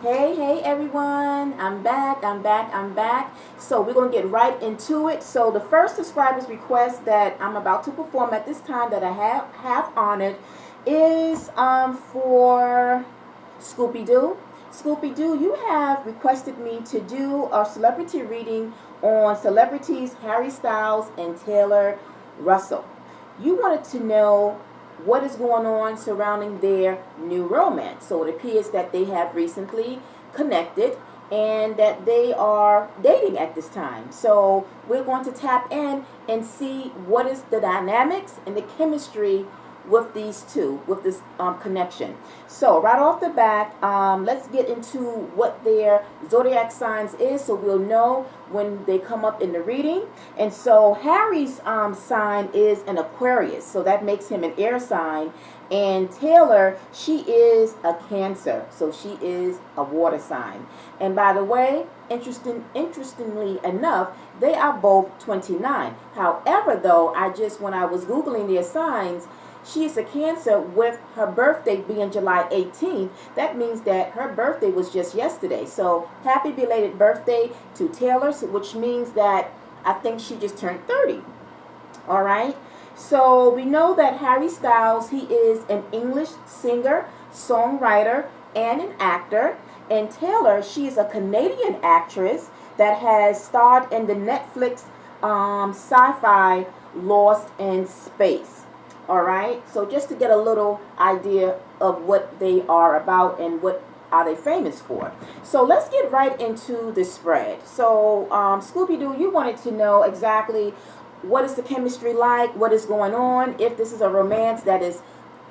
Hey everyone, I'm back. So we're going to get right into it. So the first subscriber's request that I'm about to perform at this time that I have honored is for Scooby Doo. Scooby Doo, you have requested me to do a celebrity reading on celebrities Harry Styles and Taylor Russell. You wanted to know what is going on surrounding their new romance. So it appears that they have recently connected and that they are dating at this time. So we're going to tap in and see what is the dynamics and the chemistry with these two, with this connection. So right off the bat, let's get into what their zodiac signs is so we'll know when they come up in the reading. And so Harry's sign is an Aquarius, so that makes him an air sign. And Taylor, she is a Cancer, so she is a water sign. And by the way, interestingly enough, they are both 29. However, though, when I was Googling their signs, she is a Cancer with her birthday being July 18th. That means that her birthday was just yesterday. So happy belated birthday to Taylor, which means that I think she just turned 30. All right. So we know that Harry Styles, he is an English singer, songwriter, and an actor. And Taylor, she is a Canadian actress that has starred in the Netflix sci-fi Lost in Space. All right, so just to get a little idea of what they are about and what are they famous for. So let's get right into the spread. So Scooby-Doo, you wanted to know exactly what is the chemistry like, what is going on, if this is a romance that is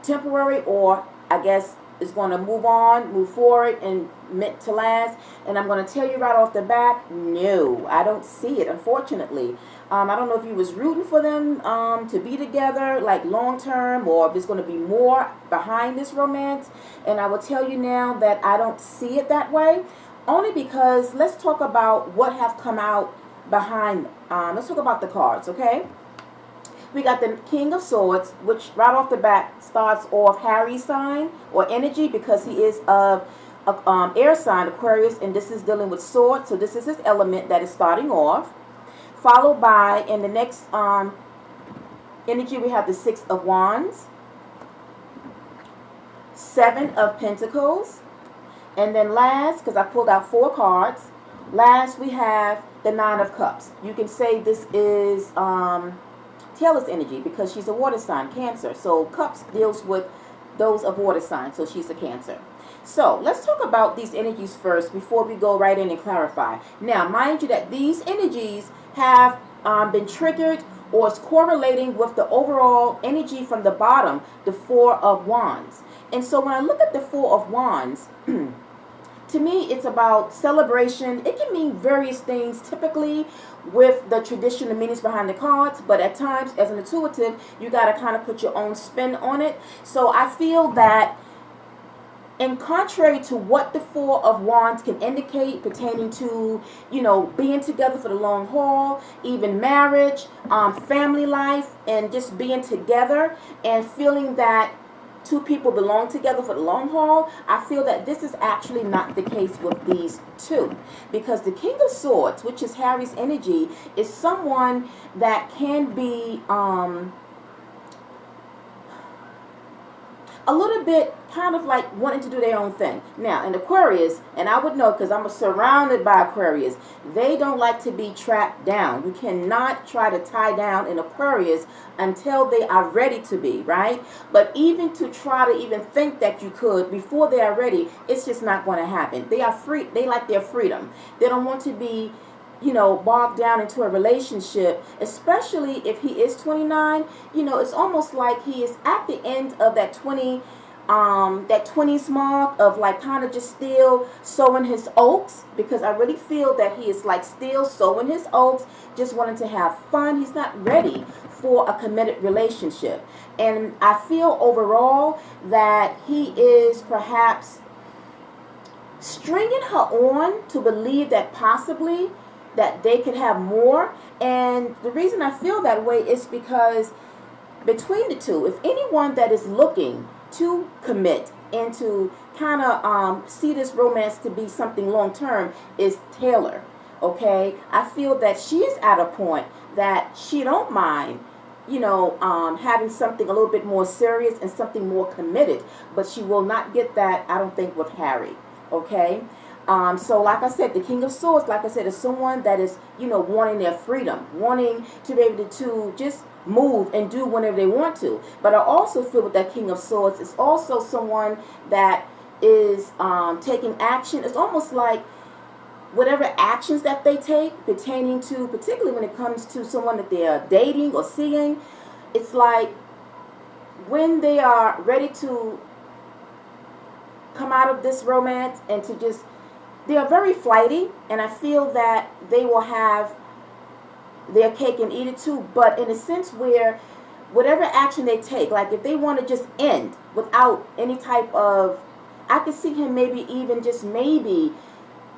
temporary or I guess is going to move forward and meant to last. And I'm going to tell you right off the bat, no, I don't see it, unfortunately. I don't know if you was rooting for them to be together, like long term, or if there's going to be more behind this romance. And I will tell you now that I don't see it that way, only because let's talk about what have come out behind. Let's talk about the cards, okay? We got the King of Swords, which right off the bat starts off Harry's sign or energy because he is of air sign, Aquarius, and this is dealing with swords. So this is his element that is starting off. Followed by, in the next energy, we have the Six of Wands, Seven of Pentacles, and then last, because I pulled out 4 cards, last we have the Nine of Cups. You can say this is Taylor's energy because she's a water sign, Cancer. So Cups deals with those of water signs, so she's a Cancer. So let's talk about these energies first before we go right in and clarify. Now, mind you that these energies have been triggered or is correlating with the overall energy from the bottom, the Four of Wands. And so when I look at the Four of Wands, to me, it's about celebration. It can mean various things, typically with the traditional meanings behind the cards, but at times, as an intuitive, you got to kind of put your own spin on it. So I feel that in contrary to what the Four of Wands can indicate pertaining to, being together for the long haul, even marriage, family life, and just being together and feeling that two people belong together for the long haul, I feel that this is actually not the case with these two. Because the King of Swords, which is Harry's energy, is someone that can be a little bit kind of like wanting to do their own thing. Now, in Aquarius, and I would know because I'm surrounded by Aquarius, they don't like to be trapped down. You cannot try to tie down an Aquarius until they are ready to be, right? But even to try to even think that you could before they are ready, it's just not going to happen. They are free. They like their freedom. They don't want to be bogged down into a relationship, especially if he is 29. It's almost like he is at the end of that 20s mark of like kind of just still sowing his oats, because I really feel that he is like still sowing his oats, just wanting to have fun. He's not ready for a committed relationship. And I feel overall that he is perhaps stringing her on to believe that possibly that they could have more. And the reason I feel that way is because between the two, if anyone that is looking to commit and to kind of see this romance to be something long term is Taylor. Okay, I feel that she is at a point that she don't mind, having something a little bit more serious and something more committed, but she will not get that, I don't think, with Harry. Okay. So like I said, the King of Swords, like I said, is someone that is, wanting their freedom, wanting to be able to just move and do whenever they want to. But I also feel with that King of Swords is also someone that is taking action. It's almost like whatever actions that they take pertaining to, particularly when it comes to someone that they are dating or seeing, it's like when they are ready to come out of this romance and to just, they are very flighty, and I feel that they will have their cake and eat it too, but in a sense where whatever action they take, like if they want to just end without any type of, I could see him maybe even just maybe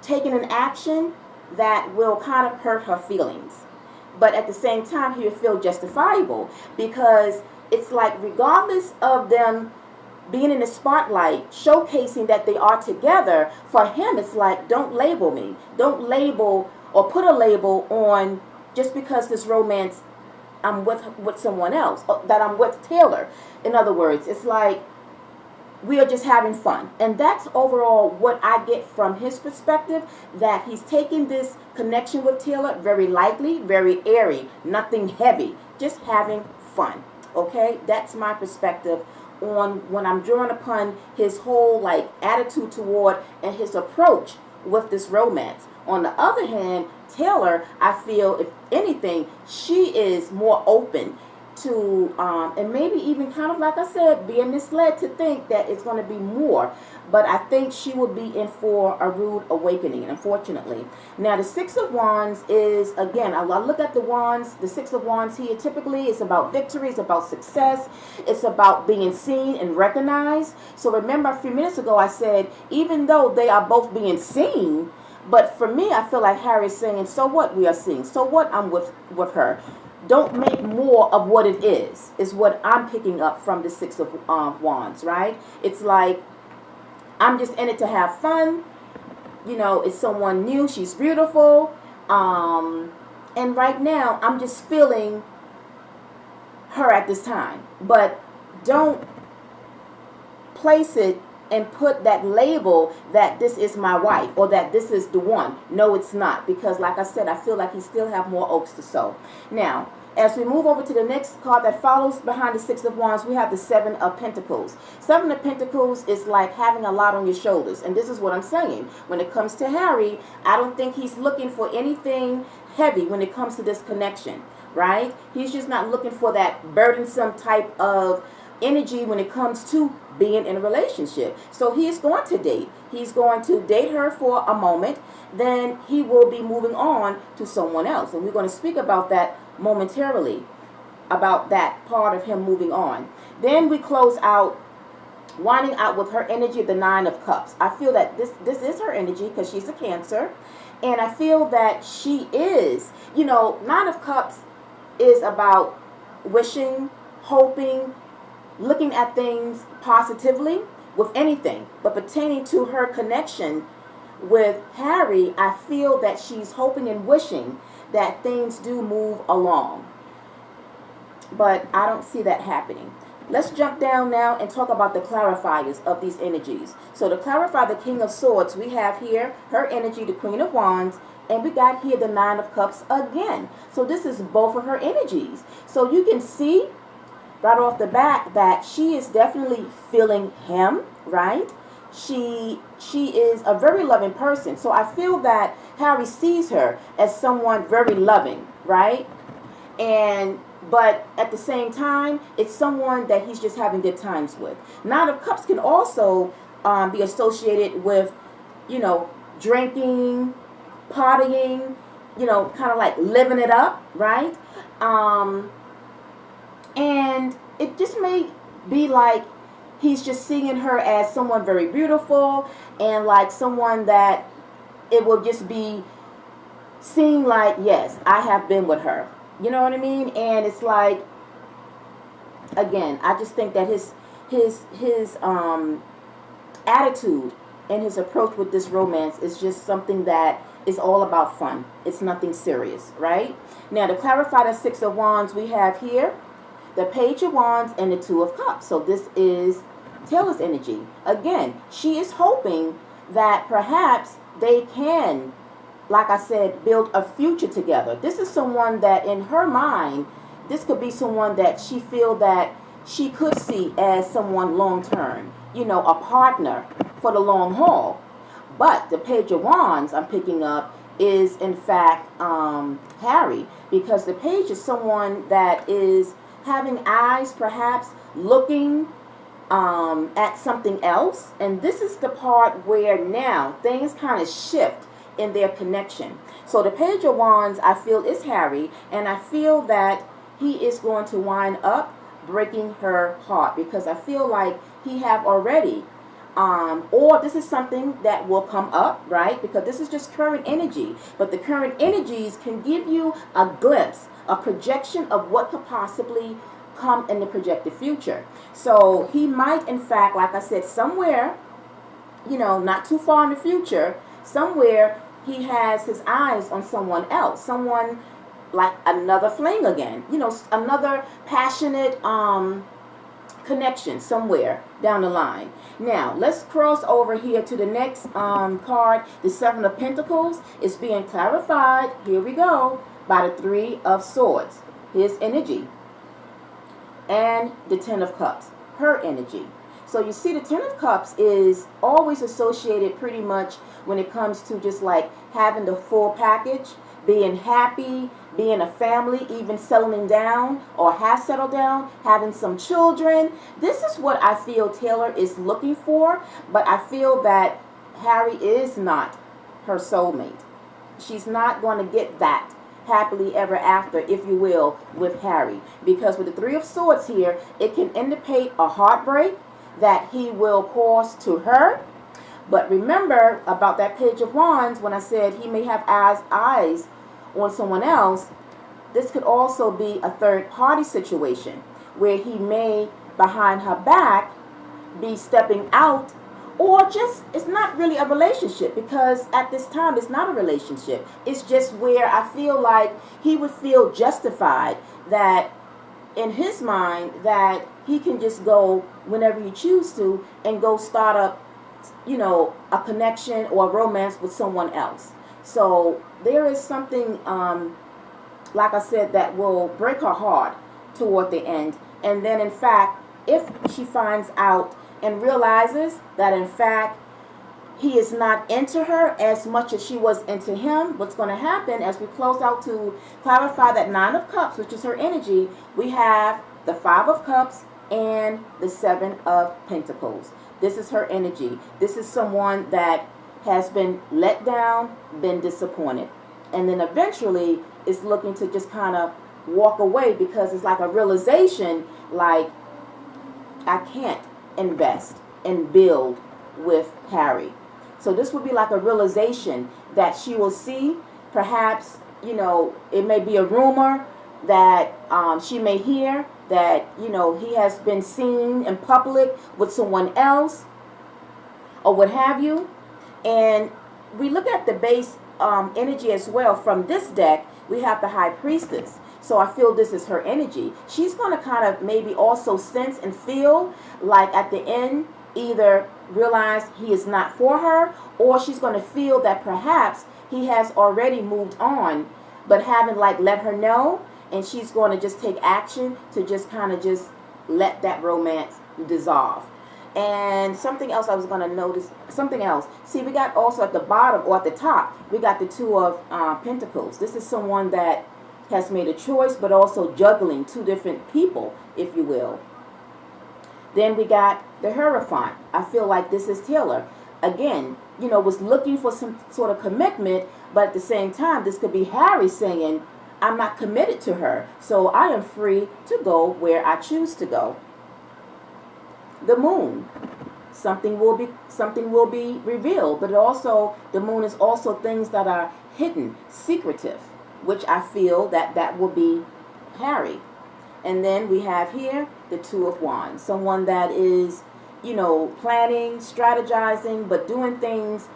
taking an action that will kind of hurt her feelings. But at the same time, he would feel justifiable because it's like regardless of them being in the spotlight, showcasing that they are together, for him it's like, don't label me. Don't label or put a label on just because this romance I'm with someone else, that I'm with Taylor. In other words, it's like we are just having fun. And that's overall what I get from his perspective, that he's taking this connection with Taylor very lightly, very airy, nothing heavy, just having fun. Okay? That's my perspective on when I'm drawing upon his whole like attitude toward and his approach with this romance. On the other hand, Taylor, I feel, if anything, she is more open to, and maybe even kind of like I said, being misled to think that it's going to be more. But I think she will be in for a rude awakening, unfortunately. Now, the Six of Wands is, again, I look at the wands, the Six of Wands here, typically it's about victory, it's about success, it's about being seen and recognized. So remember a few minutes ago I said, even though they are both being seen, but for me, I feel like Harry's saying, so what we are seeing, so what I'm with her. Don't make more of what it is what I'm picking up from the Six of Wands, right? It's like, I'm just in it to have fun. It's someone new. She's beautiful. And right now, I'm just feeling her at this time. But don't place it and put that label that this is my wife or that this is the one. No, it's not. Because like I said, I feel like he still have more oaks to sow. Now, as we move over to the next card that follows behind the Six of Wands, we have the Seven of Pentacles. Seven of Pentacles is like having a lot on your shoulders. And this is what I'm saying. When it comes to Harry, I don't think he's looking for anything heavy when it comes to this connection, right? He's just not looking for that burdensome type of energy when it comes to being in a relationship. So he's going to date. He's going to date her for a moment. Then he will be moving on to someone else. And we're going to speak about that momentarily, about that part of him moving on. Then we close out, winding out with her energy, the Nine of Cups. I feel that this is her energy because she's a Cancer. And I feel that she is, Nine of Cups is about wishing, hoping, looking at things positively with anything. But pertaining to her connection with Harry, I feel that she's hoping and wishing that things do move along. But I don't see that happening. Let's jump down now and talk about the clarifiers of these energies. So to clarify the King of Swords, we have here her energy, the Queen of Wands, and we got here the Nine of Cups again. So this is both of her energies. So you can see right off the bat that she is definitely feeling him, right? She is a very loving person. So I feel that Harry sees her as someone very loving, right? But at the same time, it's someone that he's just having good times with. Nine of Cups can also be associated with, drinking, partying, kind of like living it up, right? And it just may be like he's just seeing her as someone very beautiful and like someone that it will just be seen like, yes, I have been with her. You know what I mean? And it's like, again, I just think that his attitude and his approach with this romance is just something that is all about fun. It's nothing serious, right? Now, to clarify the Six of Wands, we have here the Page of Wands and the Two of Cups. So this is Taylor's energy. Again, she is hoping that perhaps they can, like I said, build a future together. This is someone that in her mind, this could be someone that she feel that she could see as someone long term, a partner for the long haul. But the Page of Wands I'm picking up is in fact Harry, because the page is someone that is having eyes perhaps looking at something else. And this is the part where now things kind of shift in their connection. So the Page of Wands I feel is Harry, and I feel that he is going to wind up breaking her heart, because I feel like he have already or this is something that will come up, right? Because this is just current energy, but the current energies can give you a glimpse, a projection of what could possibly come in the projected future. So he might in fact, like I said, somewhere, not too far in the future, somewhere he has his eyes on someone else, someone like another fling again, another passionate connection somewhere down the line. Now, let's cross over here to the next card. The Seven of Pentacles is being clarified, here we go, by the Three of Swords, his energy, and the Ten of Cups, her energy. So you see, the Ten of Cups is always associated pretty much when it comes to just like having the full package, being happy, being a family, even settling down or have settled down, having some children. This is what I feel Taylor is looking for, but I feel that Harry is not her soulmate. She's not going to get that happily ever after, if you will, with Harry. Because with the Three of Swords here, it can indicate a heartbreak that he will cause to her. But remember about that Page of Wands, when I said he may have eyes on someone else, this could also be a third party situation where he may, behind her back, be stepping out, or just, it's not really a relationship, because at this time it's not a relationship. It's just where I feel like he would feel justified that in his mind that he can just go whenever he chooses to and go start up, a connection or a romance with someone else. So there is something, like I said, that will break her heart toward the end. And then, in fact, if she finds out and realizes that, in fact, he is not into her as much as she was into him, what's going to happen as we close out to clarify that Nine of Cups, which is her energy, we have the Five of Cups and the Seven of Pentacles. This is her energy. This is someone that has been let down, been disappointed, and then eventually is looking to just kind of walk away, because it's like a realization, like, I can't invest and build with Harry. So this would be like a realization that she will see. Perhaps, it may be a rumor that she may hear that, he has been seen in public with someone else or what have you. And we look at the base energy as well. From this deck, we have the High Priestess. So I feel this is her energy. She's going to kind of maybe also sense and feel like at the end, either realize he is not for her, or she's going to feel that perhaps he has already moved on, but haven't let her know, and she's going to just take action to just kind of just let that romance dissolve. And something else I was going to notice, something else. See, we got also at the bottom or at the top, we got the Two of Pentacles. This is someone that has made a choice, but also juggling two different people, if you will. Then we got the Hierophant. I feel like this is Taylor. Again, was looking for some sort of commitment, but at the same time, this could be Harry saying, I'm not committed to her, so I am free to go where I choose to go. The Moon. Something will be revealed, but also the Moon is also things that are hidden, secretive, which I feel that will be Harry. And then we have here the Two of Wands, someone that is planning, strategizing, but doing things,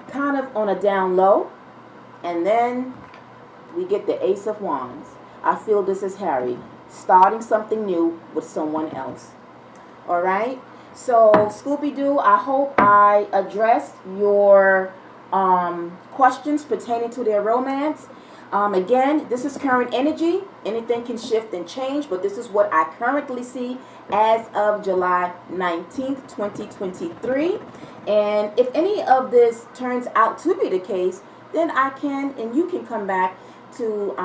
kind of on a down low. And then we get the Ace of Wands. I feel this is Harry starting something new with someone else. All right. So Scooby-Doo, I hope I addressed your questions pertaining to their romance. Again, this is current energy. Anything can shift and change, but this is what I currently see as of July 19th, 2023. And if any of this turns out to be the case, then I can and you can come back to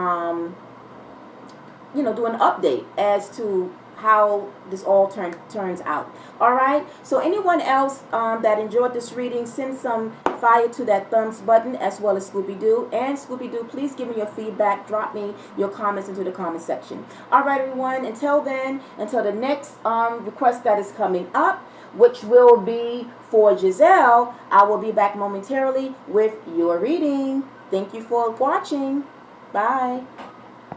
do an update as to how this all turns out. All right. So anyone else that enjoyed this reading, send some fire to that thumbs button, as well as Scooby-Doo. And Scooby-Doo, please give me your feedback. Drop me your comments into the comment section. All right, everyone. Until then, until the next request that is coming up, which will be for Giselle, I will be back momentarily with your reading. Thank you for watching. Bye.